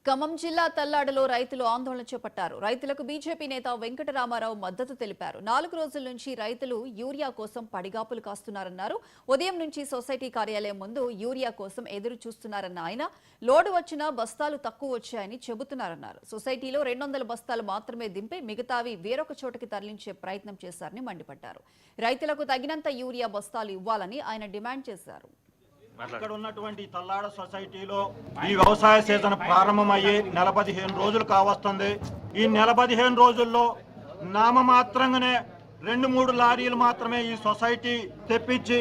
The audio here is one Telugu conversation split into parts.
ఖమ్మం జిల్లా తల్లాడలో రైతులు ఆందోళన చేపట్టారు. రైతులకు బీజేపీ నేత వెంకటరామారావు మద్దతు తెలిపారు. 4 రోజుల నుంచి రైతులు యూరియా కోసం పడిగాపులు కాస్తున్నారన్నారు. ఉదయం నుంచి సొసైటీ కార్యాలయం ముందు యూరియా కోసం ఎదురు చూస్తున్నారన్న ఆయన, లోడు వచ్చినా బస్తాలు తక్కువ వచ్చాయని చెబుతున్నారన్నారు. సొసైటీలో 200 బస్తాలు మాత్రమే దింపి మిగతావి వేరొక చోటకి తరలించే ప్రయత్నం చేశారని మండిపడ్డారు. రైతులకు తగినంత యూరియా బస్తాలు ఇవ్వాలని ఆయన డిమాండ్ చేశారు. ఇక్కడ ఉన్నటువంటి తల్లాడ సొసైటీలో ఈ వ్యవసాయ సీజన్ ప్రారంభమయ్యి 15 రోజులు కావస్తుంది. ఈ 15 రోజుల్లో నామమాత్రంగానే 2-3 లారీలు మాత్రమే ఈ సొసైటీ తెప్పించి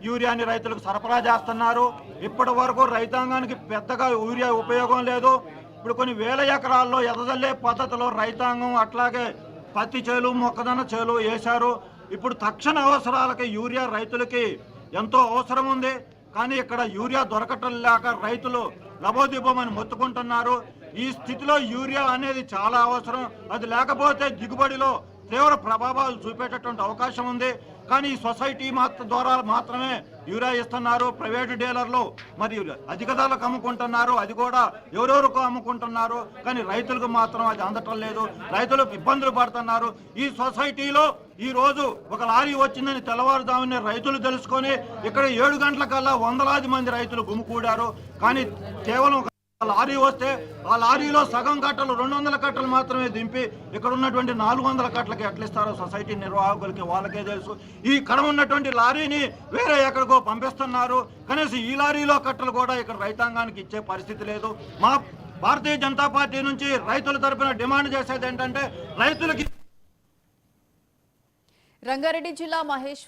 యూరియాని రైతులకు సరఫరా చేస్తున్నారు. ఇప్పటి వరకు రైతాంగానికి పెద్దగా యూరియా ఉపయోగం లేదు. ఇప్పుడు కొన్ని వేల ఎకరాల్లో ఎదజల్లే పద్ధతిలో రైతాంగం అట్లాగే పత్తి చేలు మొక్కజొన్న చేలు వేశారు. ఇప్పుడు తక్షణ అవసరాలకి యూరియా రైతులకి ఎంతో అవసరం ఉంది. కానీ ఇక్కడ యూరియా దొరకటం లేక రైతులు లబోదిబోమని మొత్తుకుంటున్నారు. ఈ స్థితిలో యూరియా అనేది చాలా అవసరం. అది లేకపోతే దిగుబడిలో తీవ్ర ప్రభావాలు చూపేటటువంటి అవకాశం ఉంది. కానీ ఈ సొసైటీ ద్వారా మాత్రమే యూరియా ఇస్తున్నారు. ప్రైవేటు డీలర్లు మరి అధిక ధరలకు అమ్ముకుంటున్నారు. అది కూడా ఎవరెవరికి అమ్ముకుంటున్నారు. కానీ రైతులకు మాత్రం అది అందటం లేదు. రైతులు ఇబ్బందులు పడుతున్నారు. ఈ సొసైటీలో ఈ రోజు ఒక లారీ వచ్చిందని తెల్లవారుజామునే రైతులు తెలుసుకొని ఇక్కడ 7 గంటలకల్లా వందలాది మంది రైతులు గుమికూడారు. కానీ కేవలం లారీ వస్తే ఆ లారీలో సగం కట్టలు 200 కట్టలు మాత్రమే దింపి ఇక్కడ ఉన్నటువంటి 400 కట్టలకి ఎట్లా ఇస్తారో సొసైటీ నిర్వాహకులకి వాళ్ళకే తెలుసు. ఈ ఇక్కడ ఉన్నటువంటి లారీని వేరే ఎక్కడికో పంపిస్తున్నారు. కనీసం ఈ లారీలో కట్టలు కూడా ఇక్కడ రైతాంగానికి ఇచ్చే పరిస్థితి లేదు. మా భారతీయ జనతా పార్టీ నుంచి రైతుల తరఫున డిమాండ్ చేసేది ఏంటంటే రైతులకి రంగారెడ్డి జిల్లా మహేశ్వరం